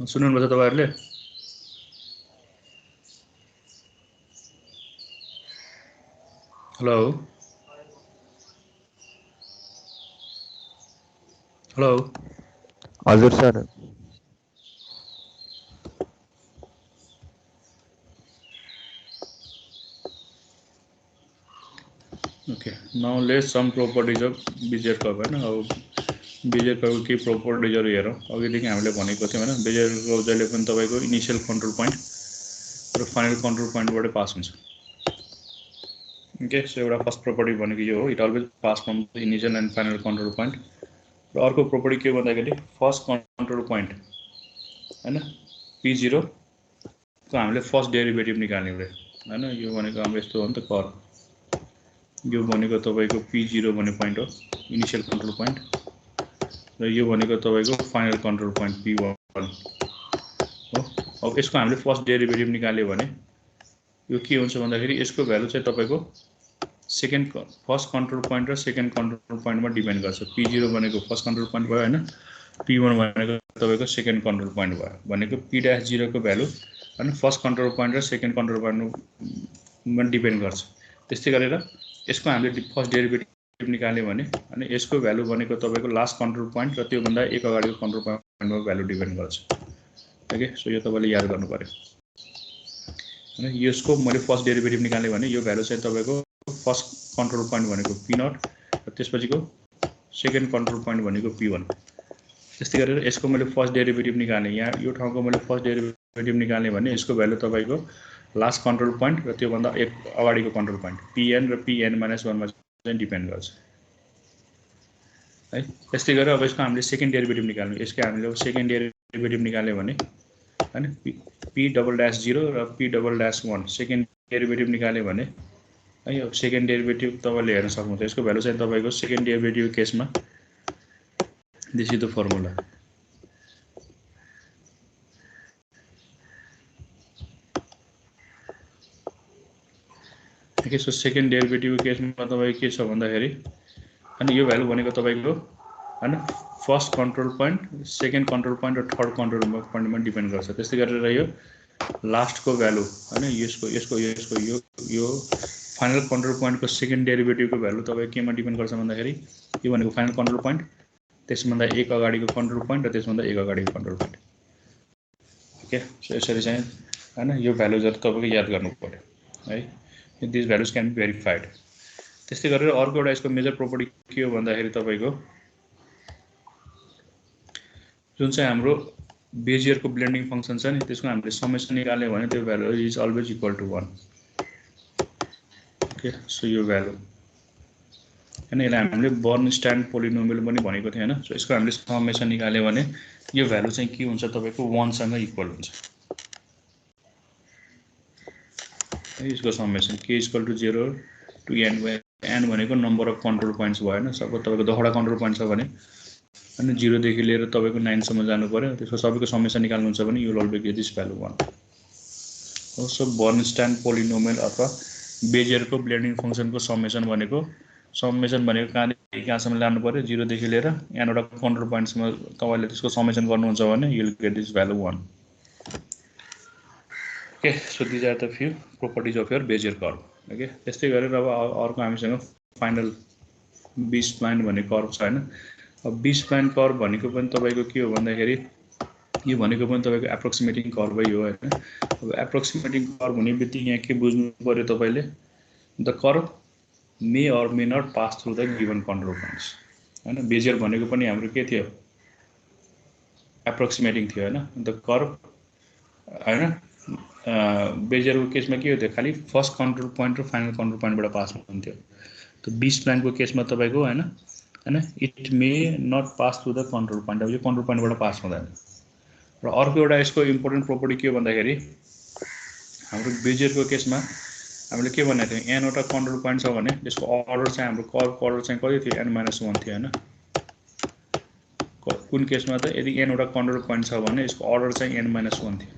सुन्नुहुन्छ तपाईहरुले? हेलो हेलो, हजुर sir. Okay, now let's some properties of Bezier curve हैन। अब बेजियर कर्वको के प्रपर्टीजहरु हेरौँ। अघिदेखि हामीले भनेको थियौँ हैन, बेजियर कर्व जहिले पनि तपाईको इनिशियल कन्ट्रोल पोइन्ट र फाइनल कन्ट्रोल पोइन्टबाट पास हुन्छ। ओके, सो एउटा फर्स्ट प्रपर्टी भनेको यो हो, it always pass from the initial and final control point. र अर्को प्रपर्टी के भन्दाखेरि फर्स्ट कन्ट्रोल पोइन्ट हैन p0 को हामीले फर्स्ट डेरिभेटिभ निकाल्ने हो हैन। यो भनेको हाम्रो यस्तो हो नि त कर्व। यो भनेको तपाईको p0 भन्ने पोइन्ट हो, इनिशियल कन्ट्रोल पोइन्ट। र यो भनेको तपाईको फाइनल कन्ट्रोल पोइन्ट p1 हो। अब यसको हामीले फर्स्ट डेरिभेटिभ निकाल्यो भने यो के हुन्छ भन्दाखेरि यसको भ्यालु चाहिँ तपाईको फर्स्ट कन्ट्रोल पोइन्ट र सेकेन्ड कन्ट्रोल पोइन्टमा डिपेन्ड गर्छ। p0 भनेको फर्स्ट कन्ट्रोल पोइन्ट भयो हैन, p1 भनेको तपाईको सेकेन्ड कन्ट्रोल पोइन्ट भयो। भनेको p'0 को भ्यालु हैन फर्स्ट कन्ट्रोल पोइन्ट र सेकेन्ड कन्ट्रोल पोइन्टमा डिपेन्ड गर्छ। त्यस्तै गरेर यसको हामीले फर्स्ट डेरिभेटिभ निकाल्यो भने अनि यसको भ्यालु भनेको तपाईको लास्ट कन्ट्रोल पोइन्ट र त्यो भन्दा एक अगाडिको कन्ट्रोल पोइन्टमा भ्यालु डिपेन्ड गर्छ। ओके, सो यो तपाईले याद गर्नु पर्यो। हैन यसको मैले फर्स्ट डेरिभेटिभ निकाल्ने भने यो भ्यालु चाहिँ तपाईको फर्स्ट कन्ट्रोल पोइन्ट भनेको p0 र त्यसपछिको सेकेन्ड कन्ट्रोल पोइन्ट भनेको p1 त्यस्तै गरेर यसको मैले फर्स्ट डेरिभेटिभ निकाल्ने यहाँ यो ठाउँको मैले फर्स्ट डेरिभेटिभ निकाल्ने भने यसको भ्यालु तपाईको लास्ट कन्ट्रोल पोइन्ट र त्यो भन्दा एक अगाडिको कन्ट्रोल पोइन्ट pn र pn - 1 मा चाहिँ डिपेन्ड गर्छ है त्यस्तै गरेर अब यसको हामीले सेकेन्ड डेरिभेटिभ निकाल्नु यसको हामीले सेकेन्ड डेरिभेटिभ निकाल्यो भने हैन p'0 र p'1 सेकेन्ड डेरिभेटिभ निकाल्यो भने है यो सेकेन्ड डेरिभेटिभ तपाईले हेर्न सक्नुहुन्छ यसको भ्यालु चाहिँ तपाईको सेकेन्ड डेरिभेटिभ केसमा this is the formula okay so second derivative केसमा तपाईको के छ भन्दाखेरि अनि यो भ्यालु भनेको तपाईको हैन first control point second control point र थर्ड कन्ट्रोल पोइन्टमा डिपेन्ड गर्छ त्यस्तै गरेर यो लास्टको भ्यालु हैन यसको यो फाइनल कन्ट्रोल पोइन्टको सेकेन्ड डेरिभेटिभको भ्यालु तपाईको केमा डिपेन्ड गर्छ भन्दाखेरि यो भनेको फाइनल कन्ट्रोल पोइन्ट त्यसभन्दा एक अगाडिको कन्ट्रोल पोइन्ट र त्यसभन्दा एक अगाडिको कन्ट्रोल पोइन्ट ओके सो यसरी चाहिँ हैन यो भ्यालु जति तपाईको याद गर्नु पर्यो है this values can be verified त्यस्तै गरेर अर्को एउटा यसको मेजर प्रोपर्टी के हो भन्दाखेरि तपाईको जुन चाहिँ हाम्रो बेजियरको ब्लेन्डिङ फंक्सन छ नि त्यसको हामीले समेसन निकाल्यो भने त्यो value is always equal to 1 okay so यो भ्यालु हैन यसलाई हामीले बर्नस्टाइन पोलिनोमियल पनि भनेको थियो हैन सो यसको हामीले समेसन निकाल्यो भने यो भ्यालु चाहिँ के हुन्छ तपाईको 1 सँग इक्वल हुन्छ यसको summation k equal to 0 to n भनेको नम्बर अफ कन्ट्रोल पोइन्ट्स भयो हैन सबै तपाईको 10 वटा कन्ट्रोल पोइन्ट छ भने अनि 0 देखि लिएर तपाईको 9 सम्म जानु पर्यो त्यसको सबैको समेसन निकाल्नुहुन्छ भने you will always get this value 1 so Bernstein polynomial अथवा बेजियरको ब्लेन्डिङ फंक्सनको समेसन भनेको कहाँदेखि कहाँसम्म लानु पर्यो 0 देखि लिएर n वटा कन्ट्रोल पोइन्टसम्म तपाईले त्यसको समेसन गर्नुहुन्छ भने you will get this value 1 okay so this are the few properties of your Bezier curve okay त्यस्तै गरेर अब अर्को हामीसँग फाइनल बी स्प्लाइन भन्ने कर्व छ हैन अब बी स्प्लाइन कर्व भनेको पनि तपाईको के हो भन्दाखेरि यो भनेको पनि तपाईको एप्रोक्सिमेटिङ कर्वै हो हैन अब एप्रोक्सिमेटिङ कर्व हुने बित्तिकै यहाँ के बुझ्नु पर्यो तपाईले the curve may or may not pass through the given control points हैन बेजियर भनेको पनि हाम्रो के थियो एप्रोक्सिमेटिङ थियो हैन द कर्व हैन बेजियरको केसमा के हो खाली फर्स्ट कन्ट्रोल पोइन्ट र फाइनल कन्ट्रोल पोइन्टबाट पास हुन्थ्यो त बी स्प्लाइनको केसमा तपाईको हैन it may not pass through the control point अब यो कन्ट्रोल पोइन्टबाट पास हुँदैन र अर्को एउटा यसको इम्पोर्टेन्ट प्रोपर्टी के हो भन्दाखेरि हाम्रो बेजियरको केसमा हामीले के भनेको थियौं n वटा कन्ट्रोल पोइन्ट छ भने यसको अर्डर चाहिँ हाम्रो कर्वको अर्डर चाहिँ कति थियो n - 1 थियो हैन कुन केसमा त यदि n वटा कन्ट्रोल पोइन्ट छ भने यसको अर्डर चाहिँ n - 1 थियो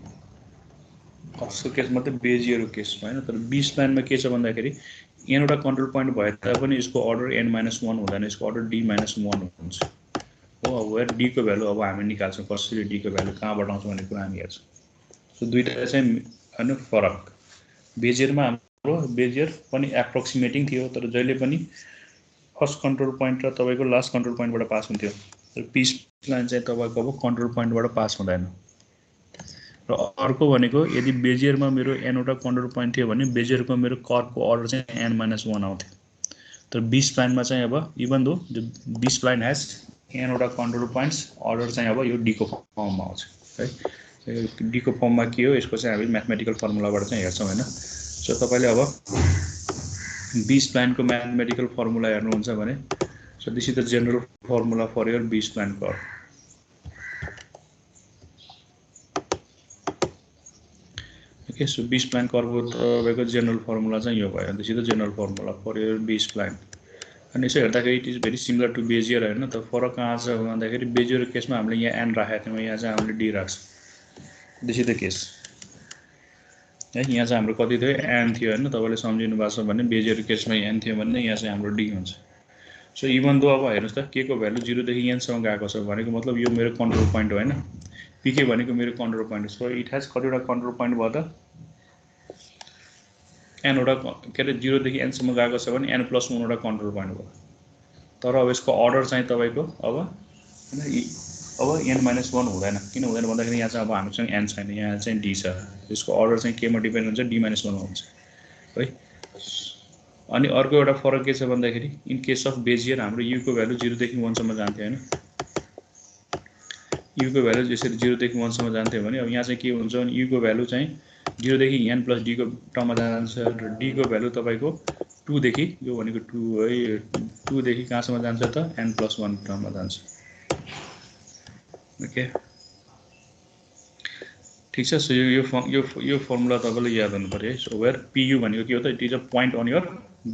कसको केसमा त बेजियरको केसमा हैन तर बी स्प्लाइनमा के छ भन्दाखेरि n वटा कन्ट्रोल पोइन्ट भए तापनि यसको अर्डर n - 1 हुँदैन यसको अर्डर d - 1 हुन्छ हो अब वेयर d को भ्यालु अब हामी निकाल्छौं कसरी d को भ्यालु कहाँबाट आउँछ भन्ने कुरा हामी हेर्छौं सो दुईटा चाहिँ हैन फरक बेजियरमा हाम्रो बेजियर पनि एप्रोक्सिमेटिङ थियो तर जहिले पनि फर्स्ट कन्ट्रोल पोइन्ट र तपाईको लास्ट कन्ट्रोल पोइन्टबाट पास हुन्थ्यो तर बी स्प्लाइन चाहिँ तपाईको अब कन्ट्रोल पोइन्टबाट पास हुँदैन र अर्को भनेको यदि बेजियरमा मेरो n वटा कन्ट्रोल पोइन्ट थियो भने बेजियरको मेरो कर्वको अर्डर चाहिँ n - 1 आउँथ्यो तर बी स्प्लाइनमा चाहिँ अब even though B spline has n वटा कन्ट्रोल पोइन्ट्स अर्डर चाहिँ अब यो d को फर्ममा आउँछ है d को फर्ममा के हो यसको चाहिँ हामी म्याथमेटिकल फर्मुलाबाट चाहिँ हेर्छौं हैन सो तपाईले अब बी स्प्लाइनको म्याथमेटिकल फर्मुला हेर्नुहुन्छ भने so this is the general formula for your B spline curve okay so B spline कर्वको तपाईको जनरल फर्मुला चाहिँ यो भयो this is the general formula for your B spline अनि यसो हेर्दाखेरि it is very similar to Bezier हैन त फरक कहाँ छ भन्दाखेरि बेजियरको केसमा हामीले यहाँ n राखेका थियौं यहाँ चाहिँ हामीले d राख्छौं दिस इज द केस है यहाँ चाहिँ हाम्रो कति थियो n थियो हैन तपाईले सम्झिनु भएको छ भने बेजियरको केसमा n थियो भने यहाँ चाहिँ हाम्रो d हुन्छ सो इभन दो अब हेर्नुस् त k को भ्यालु 0 देखि n सम्म गएको छ भनेको मतलब यो मेरो कन्ट्रोल पोइन्ट हो हैन pk भनेको मेरो कन्ट्रोल पोइन्ट हो सो इट हैज कतिवटा कन्ट्रोल पोइन्ट भयो त n वटा के रे 0 देखि n सम्म गएको छ भने n + 1 वटा कन्ट्रोल पोइन्ट भयो तर अब यसको अर्डर चाहिँ तपाईको अब हैन अब n-1 हुँदैन किन हुँदैन भन्दाखेरि यहाँ चाहिँ अब हामीसँग n छैन यहाँ चाहिँ d छ यसको अर्डर चाहिँ केमा डिपेन्ड हुन्छ d-1 मा हुन्छ है अनि अर्को एउटा फरक के छ भन्दाखेरि इन केस अफ बेजियर हाम्रो u को भ्यालु 0 देखि 1 सम्म जान्थ्यो हैन u को भ्यालु यसरी 0 देखि 1 सम्म जान्थ्यो भने अब यहाँ चाहिँ के हुन्छ भने u को भ्यालु चाहिँ 0 देखि n + d को टर्ममा जान्छ र d को भ्यालु तपाईको 2 देखि यो भनेको 2 है 2 देखि कहाँसम्म जान्छ त n + 1 टर्ममा जान्छ ओके ठीक छ सो यो फर्मुला तपाईले याद हुनु पर्यो है सो वेयर pu भनेको के हो त it is a point on your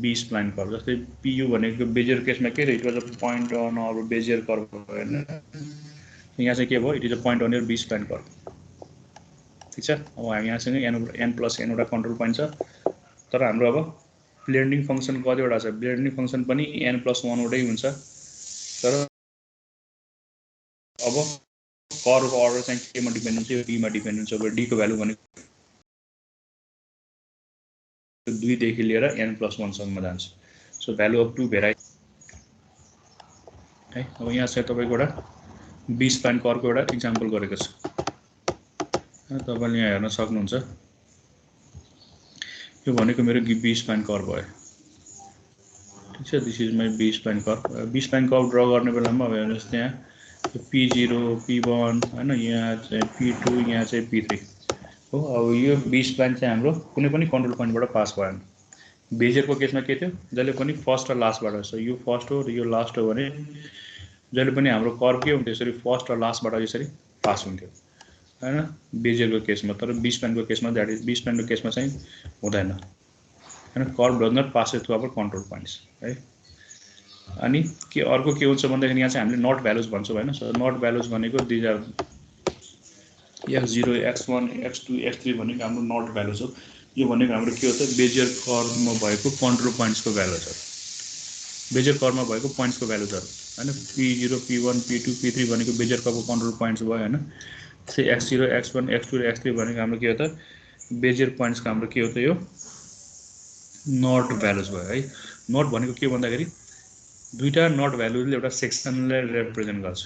B spline curve जस्तै pu भनेको बेजियर केसमा के it was a point on our Bezier curve हैन यहाँ चाहिँ के भयो it is a point on your B spline curve ठीक छ अब हामी यहाँसँग n + n वटा कन्ट्रोल पोइन्ट छ तर हाम्रो अब ब्लेन्डिङ फंक्सन कतिवटा छ ब्लेन्डिङ फंक्सन पनि n + 1 वटै हुन्छ तर अब कर्व अर्डर चाहिँ केमा डिपेन्ड हुन्छ यो d मा डिपेन्ड हुन्छ अब d को भ्यालु भनेको 2 देखि लिएर n + 1 सम्म जान्छ सो भ्यालु अफ 2 भेराइटी है अब यहाँ चाहिँ तपाईको एउटा बी स्प्लाइन कर्वको एउटा एक्जाम्पल गरेको छु तपाईले यहाँ हेर्न सक्नुहुन्छ यो भनेको मेरो बी स्प्लाइन कर्व भयो ठीक छ this is my B spline curve draw गर्ने बेलामा अब हेर्नुस् त्यहाँ p0 p1 हैन यहाँ चाहिँ p2 यहाँ चाहिँ p3 हो अब यो बी स्प्लाइन चाहिँ हाम्रो कुनै पनि कन्ट्रोल पोइन्टबाट पास भएन बेजियरको केसमा के थियो जहिले पनि फर्स्ट र लास्टबाट सो यो फर्स्ट हो र यो लास्ट हो भने जहिले पनि हाम्रो कर्व के हुन्थ्यो यसरी फर्स्ट र लास्टबाट यसरी पास हुन्थ्यो हैन बेजियरको केसमा तर बी स्प्लाइनको केसमा दैट इज बी स्प्लाइनको केसमा चाहिँ हुँदैन हैन curve does not pass through our control points है अनि के अर्को के हुन्छ भन्दाखेरि यहाँ चाहिँ हामीले नट भ्यालुज भन्छौँ हैन सो नट भ्यालुज भनेको these are x0 x1 x2 x3 भनेको हाम्रो नट भ्यालुज हो यो भनेको हाम्रो के हो त बेजियर कर्वमा भएको कन्ट्रोल पोइन्ट्सको भ्यालुज हो बेजियर कर्वमा भएको पोइन्ट्सको भ्यालुजहरु हैन p0 p1 p2 p3 भनेको बेजियर कर्वको कन्ट्रोल पोइन्ट्स भयो हैन त्यसै x0 x1 x2 र x3 भनेको हाम्रो के हो त बेजियर पोइन्ट्सको हाम्रो के हो त यो नट भ्यालुज भयो है नट भनेको के भन्दाखेरि दुईटा नट भ्यालुजले एउटा सेक्सनलाई रिप्रेजेन्ट गर्छ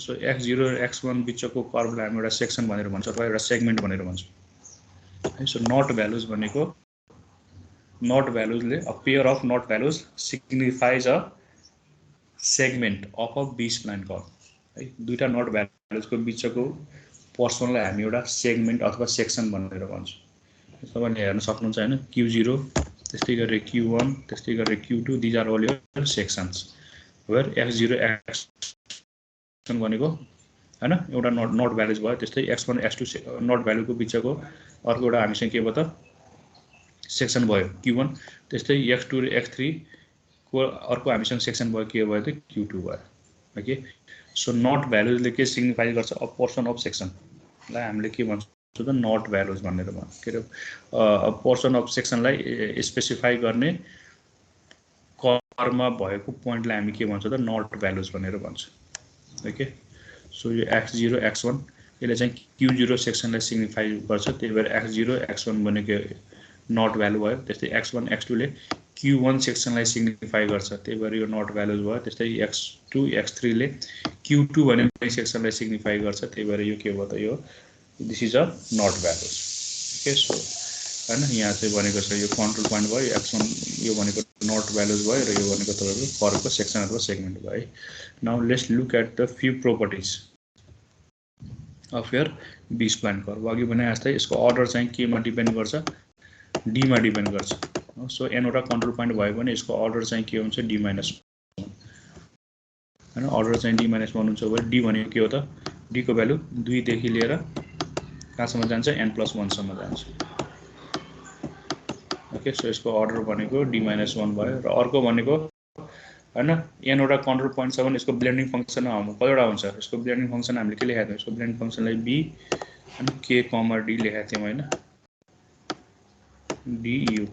सो x0 र x1 बिचको कर्वलाई हामी एउटा सेक्सन भनेर भन्छ अथवा एउटा सेगमेन्ट भनेर भन्छौँ है सो नट भ्यालुज भनेको नट भ्यालुजले a pair of knot values signifies a segment of a B spline curve है दुईटा नट भ्यालुजको बिचको पोर्सनलाई हामी एउटा सेगमेन्ट अथवा सेक्सन भनेर भन्छौँ तपाईले हेर्न सक्नुहुन्छ हैन q0 त्यस्तै गरी q1 त्यस्तै गरी q2 these are all your sections where x0 x1 भनेको हैन एउटा नट भ्यालुज भयो त्यस्तै x1 x2 नट भ्यालुको बिचको अर्को एउटा हामीसँग के भयो त सेक्सन भयो q1 त्यस्तै x2 र x3 को अर्को हामीसँग सेक्सन भयो के भयो त q2 भयो ओके सो नट भ्यालुजले के सिग्निफाई गर्छ अ पोर्सन अफ सेक्सन लाई हामीले के भन्छौँ त नट भ्यालुज भनेर भन्छ के अ पोर्सन अफ सेक्सनलाई स्पेसिफाई गर्ने कर्वमा भएको पोइन्टलाई हामी के भन्छौँ त नट भ्यालुज भनेर भन्छौँ ओके सो यो x0 x1 यसले चाहिँ q0 सेक्सनलाई सिग्निफाई गर्छ त्यही भएर x0 x1 भनेको नट भ्यालु भयो त्यस्तै x1 x2 ले q1 सेक्सनलाई सिग्निफाई गर्छ त्यही भएर यो नट भ्यालुज भयो त्यस्तै x2 x3 ले q2 भनेको सेक्सनलाई सिग्निफाई गर्छ त्यही भएर यो के भयो त यो this is a knot values okay so हैन यहाँ चाहिँ भनेको छ यो कन्ट्रोल पोइन्ट भयो x1 यो भनेको नट भ्यालुज भयो र यो भनेको तपाईको कर्वको सेक्सन अथवा सेगमेन्ट भयो है now let's look at the few properties of your B spline curve अघि भने जस्तै यसको अर्डर चाहिँ केमा डिपेन्ड गर्छ d मा डिपेन्ड गर्छ सो n वटा कन्ट्रोल पोइन्ट भयो भने यसको अर्डर चाहिँ के हुन्छ d - 1 हैन अर्डर चाहिँ d - 1 हुन्छ भने d भनेको के हो त d को भ्यालु 2 देखि लिएर कहाँसम्म जान्छ n + 1 सम्म जान्छ ओके सो यसको अर्डर भनेको d - 1 भयो र अर्को भनेको हैन n वटा कन्ट्रोल पोइन्ट छ भने यसको ब्लेन्डिङ फंक्सन कतिवटा हुन्छ यसको ब्लेन्डिङ फंक्सन हामीले के लेखेका थियौं यसको ब्लेन्डिङ फंक्सनलाई b अनि k, d लेखेका थियौं हैन du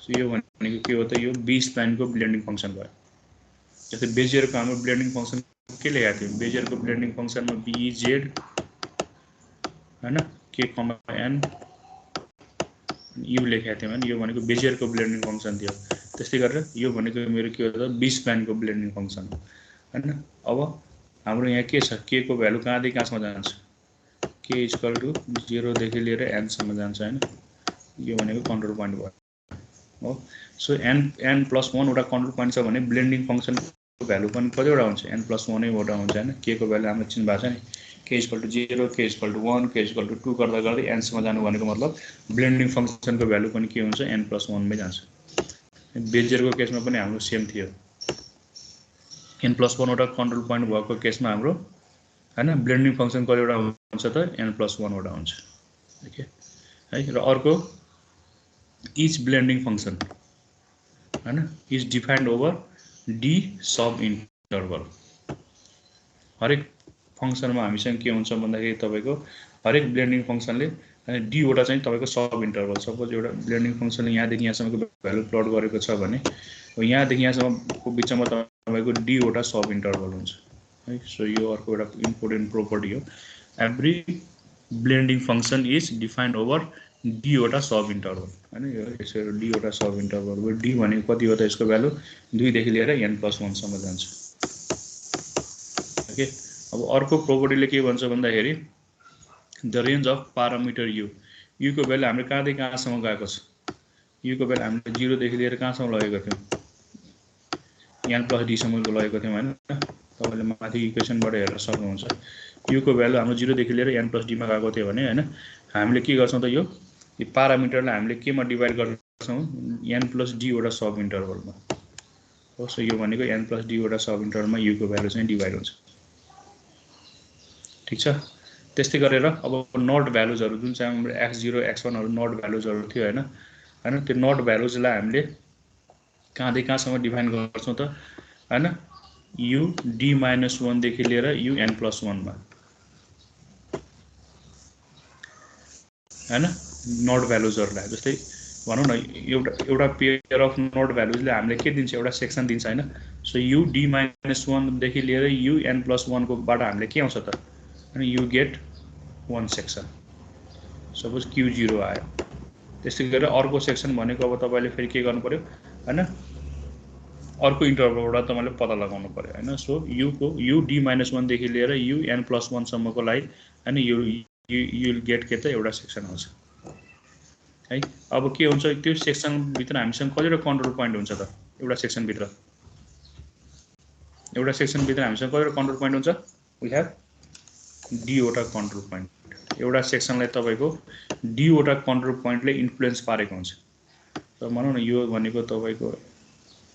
सो यो भनेको के हो त यो बी स्प्लाइनको ब्लेन्डिङ फंक्सन भयो जस्तै बेजियरको हाम्रो ब्लेन्डिङ फंक्सन के लेखेका थियौं बेजियरको ब्लेन्डिङ फंक्सनमा bz हैन k, n u लेखेका थियौं हैन यो भनेको बेजियरको ब्लेन्डिङ फंक्सन थियो त्यस्तै गरेर यो भनेको मेरो के हो त बी स्प्लाइनको ब्लेन्डिङ फंक्सन हैन अब हाम्रो यहाँ के छ, के को भ्यालु कहाँदेखि कहाँसम्म जान्छ, के इक्वल टु 0 देखि लिएर n सम्म जान्छ हैन। यो भनेको कन्ट्रोल पोइन्ट भयो हो। सो n प्लस 1 वटा कन्ट्रोल पोइन्ट छ भने ब्लेन्डिङ फंक्सनको भ्यालु पनि कतिवटा हुन्छ, n प्लस 1 वटा हुन्छ हैन। के को भ्यालु हाम्रो चिन्ह भएको छ नि, के इक्वल टु 0, के इक्वल टु 1, के इक्वल टु 2 गर्दा गर्दै n सम्म जानु भनेको मतलब ब्लेन्डिङ फंक्सनको भ्यालु पनि के हुन्छ, n प्लस 1 मै जान्छ। बेजियरको केसमा पनि हाम्रो सेम थियो, n प्लस 1 वटा कन्ट्रोल पोइन्ट भएको केसमा हाम्रो हैन ब्लेन्डिङ फंक्सन कतिवटा हुन्छ त, n प्लस 1 वटा हुन्छ। ओके है। र अर्को इच ब्लेन्डिङ फंक्सन हैन is defined over d sub interval. हरेक फंक्सनमा हामीसँग के हुन्छ भन्दाखेरि तपाईको हरेक ब्लेन्डिङ फंक्सनले d वटा चाहिँ तपाईको सब इन्टरभल, सपोज एउटा ब्लेन्डिङ फंक्सनले यहाँदेखि यहाँसम्मको भ्यालु प्लट गरेको छ भने यहाँदेखि यहाँसम्मको बिचमा तपाईको d वटा सब इन्टरभल हुन्छ है। सो यो अर्को एउटा इम्पोर्टेन्ट प्रोपर्टी हो, every blending function is defined over d वटा सब इन्टरभल हैन। यो यसरी d वटा सब इन्टरभल हो, d भनेको कति हो त, यसको भ्यालु 2 देखि लिएर n प्लस 1 सम्म जान्छ। ओके। अब अर्को प्रोपर्टीले के भन्छ भन्दाखेरि the range of parameter u, u को भ्यालु हामीले कहाँदेखि कहाँसम्म गएको छ, u को भ्यालु हामीले 0 देखि लिएर कहाँसम्म लगेको थियौं, n प्लस d सम्मको लगेको थियौं हैन। तपाईले माथि इक्वेसनबाट हेर्न सक्नुहुन्छ, u को भ्यालु हाम्रो 0 देखि लिएर n प्लस d मा गएको थियो भने हैन, हामीले के गर्छौं त, यो पारामिटरलाई हामीले केमा डिभाइड गर्छौं, n प्लस d वटा सब इन्टरभलमा हो। सो यो भनेको n प्लस d वटा सब इन्टरभलमा u को भ्यालु चाहिँ डिभाइड हुन्छ। ठीक छ। त्यस्तै गरेर अब नट भ्यालुजहरु जुन चाहिँ हाम्रो x0 x1 हरु नट भ्यालुजहरु थियो हैन, त्यो नट भ्यालुजलाई हामीले कहाँदेखि कहाँसम्म डिफाइन गर्छौं त हैन, u d-1 देखि लिएर u n प्लस 1 मा हैन नट भ्यालुजहरुलाई। जस्तै भनौं न एउटा पेयर अफ नट भ्यालुजले हामीले के दिन्छ, एउटा सेक्सन दिन्छ हैन। सो u d-1 देखि लिएर u n प्लस 1 को बाट हामीले के आउँछ त, अनि you get 1 section, suppose q0 आयो। त्यस्तै गरेर अर्को सेक्सन भनेको अब तपाईले फेरि के गर्नु पर्यो हैन, अर्को इन्टरभलबाट तपाईले पत्ता लगाउनु पर्यो हैन। सो u d-1 देखि लिएर u n प्लस 1 सम्मको लागि अनि you will get के त एउटा सेक्सन आउँछ है। अब के हुन्छ, त्यो सेक्सन भित्र हामीसँग कतिवटा कन्ट्रोल पोइन्ट हुन्छ त, एउटा सेक्सन भित्र हामीसँग कतिवटा कन्ट्रोल पोइन्ट हुन्छ, वी हैव d वटा कन्ट्रोल पोइन्ट। एउटा सेक्सनलाई तपाईको d वटा कन्ट्रोल पोइन्टले इन्फ्लुएन्स पारेको हुन्छ। त भनौं न यो भनेको तपाईको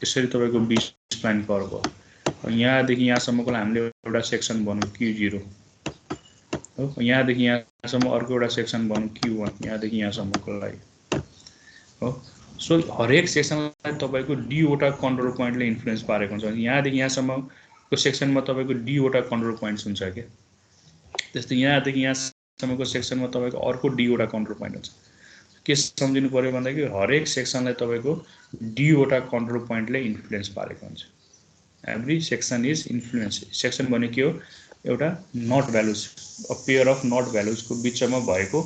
यसरी तपाईको बी स्प्लाइन कर्भ हो, यहाँदेखि यहाँसम्मको हामीले एउटा सेक्सन भनौं q0 हो, यहाँदेखि यहाँसम्म अर्को एउटा सेक्सन भनौं q1, यहाँदेखि यहाँसम्मको लागि हो। सो हरेक सेक्सनलाई तपाईको d वटा कन्ट्रोल पोइन्टले इन्फ्लुएन्स पारेको हुन्छ। यहाँदेखि यहाँसम्मको सेक्सनमा तपाईको d वटा कन्ट्रोल पोइन्ट्स हुन्छ के, त्यस्तै यहाँदेखि यहाँसम्मको सेक्सनमा तपाईको अर्को d वटा कन्ट्रोल पोइन्ट हुन्छ। के सम्झिनु पर्यो भन्दाखेरि हरेक सेक्सनलाई तपाईको d वटा कन्ट्रोल पोइन्टले इन्फ्लुएन्स पारेको हुन्छ। Every section is influence. Section भने के हो, एउटा knot values, a pair of knot भ्यालुजको बिचमा भएको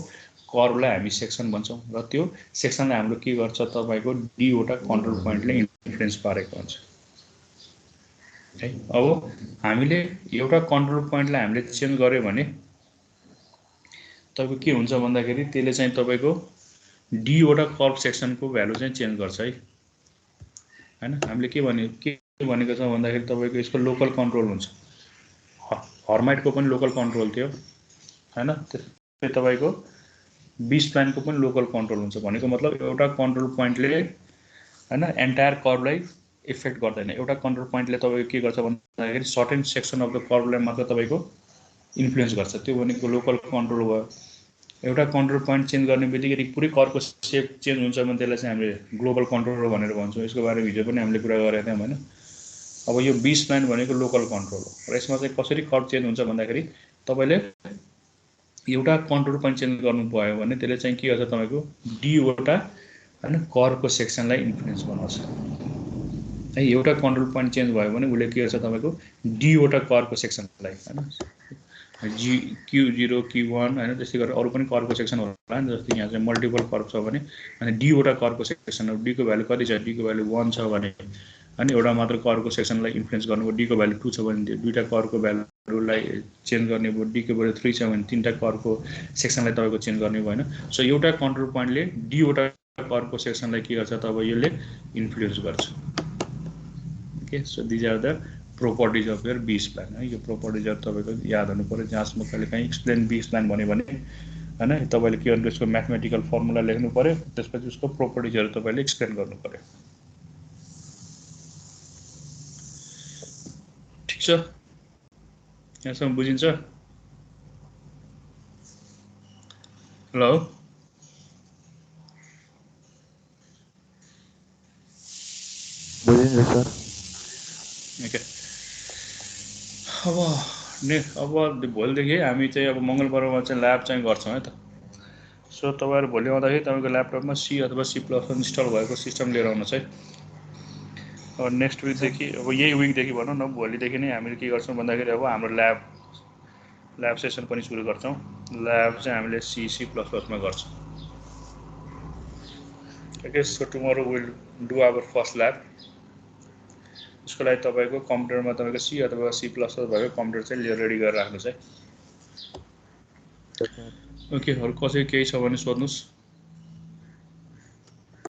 कर्भलाई हामी सेक्सन भन्छौं, र त्यो सेक्सनलाई हाम्रो के गर्छ तपाईको d वटा कन्ट्रोल पोइन्टले इन्फ्लुएन्स पारेको हुन्छ है। अब हामीले एउटा कन्ट्रोल पोइन्टलाई हामीले चेन्ज गर्यो भने तपाईको के हुन्छ भन्दाखेरि त्यसले चाहिँ तपाईको d वटा कर्भ सेक्सनको भ्यालु चाहिँ चेन्ज गर्छ है हैन। हामीले के भनेको छ भन्दाखेरि तपाईको यसको लोकल कन्ट्रोल हुन्छ, हर्माइटको पनि लोकल कन्ट्रोल थियो हैन। त्यसै तपाईको बी स्प्लाइनको पनि लोकल कन्ट्रोल हुन्छ भनेको मतलब एउटा कन्ट्रोल पोइन्टले हैन एन्टायर कर्भलाई इफेक्ट गर्दैन। एउटा कन्ट्रोल पोइन्टले तपाईको के गर्छ भन्दाखेरि सर्टेन सेक्सन अफ द कर्भलाई मात्र तपाईको इन्फ्लुएन्स गर्छ, त्यो भनेको लोकल कन्ट्रोल भयो। एउटा कन्ट्रोल पोइन्ट चेन्ज गर्ने बित्तिकै पुरै कर्भको सेप चेन्ज हुन्छ भने त्यसलाई चाहिँ हामीले ग्लोबल कन्ट्रोल भनेर भन्छौँ। यसको बारेमा हिजो पनि हामीले कुरा गरेका थियौँ हैन। अब यो बी स्प्लाइन भनेको लोकल कन्ट्रोल हो, र यसमा चाहिँ कसरी कर्भ चेन्ज हुन्छ भन्दाखेरि तपाईले एउटा कन्ट्रोल पोइन्ट चेन्ज गर्नु भयो भने त्यसले चाहिँ के गर्छ तपाईको d वटा हैन कर्भको सेक्सनलाई इन्फ्लुएन्स बनाउँछ है। एउटा कन्ट्रोल पोइन्ट चेन्ज भयो भने उले के गर्छ तपाईको d वटा कर्भको सेक्सनलाई हैन, q0 q1 हैन, त्यसै गरेर अरु पनि कर्भको सेक्सन होला नि। जस्तै यहाँ चाहिँ मल्टिपल कर्भ छ भने अनि d वटा कर्भको सेक्सन हो, d को भ्यालु कति छ, d को भ्यालु 1 छ भने अनि एउटा मात्र कर्भको सेक्सनलाई इन्फ्लुएन्स गर्नुको d को भ्यालु 2 छ भने दुईटा कर्भको भ्यालु लाई चेन्ज गर्ने भयो, डीकोबाट 3 छ भने 3टा करको सेक्सनलाई तपाईँको चेन्ज गर्ने भयो होइन। सो एउटा कन्ट्रोल पोइन्टले डीवटा करको सेक्सनलाई के गर्छ तब यसले इन्फ्लुएन्स गर्छ। Okay, so these are the properties of your B spline है। यो प्रोपर्टिजहरू तपाईँको याद हुनु पऱ्यो। जहाँसम्म कहिले काहीँ एक्सप्लेन बी स्प्लान भन्यो भने होइन तपाईँले के गर्नु, त्यसको म्याथमेटिकल फर्मुला लेख्नु पऱ्यो, त्यसपछि उसको प्रोपर्टिजहरू तपाईँले एक्सप्लेन गर्नु पऱ्यो। ठिक छ, यहाँसम्म बुझिन्छ? हेलो, बुझिन्छ सर। ओके, अब भोलिदेखि हामी चाहिँ अब मङ्गलबारमा चाहिँ ल्याब चाहिँ गर्छौँ है त। सो तपाईँहरू भोलि आउँदाखेरि तपाईँको ल्यापटपमा सी अथवा C++ इन्स्टल भएको सिस्टम लिएर आउनुहोस् है। अब नेक्स्ट विकदेखि, अब यही विकदेखि भनौँ न, भोलिदेखि नै हामीले के गर्छौँ भन्दाखेरि अब हाम्रो ल्याब सेसन पनि सुरु गर्छौँ। ल्याब चाहिँ हामीले C++ मा गर्छौँ। Okay, so tomorrow will do our first lab. यसको लागि तपाईँको कम्प्युटरमा तपाईँको C अथवा C++ भएको कम्प्युटर चाहिँ लिएर रेडी गरेर राख्नुहोस् है। ओके, अरू कसै केही छ भने सोध्नुहोस्।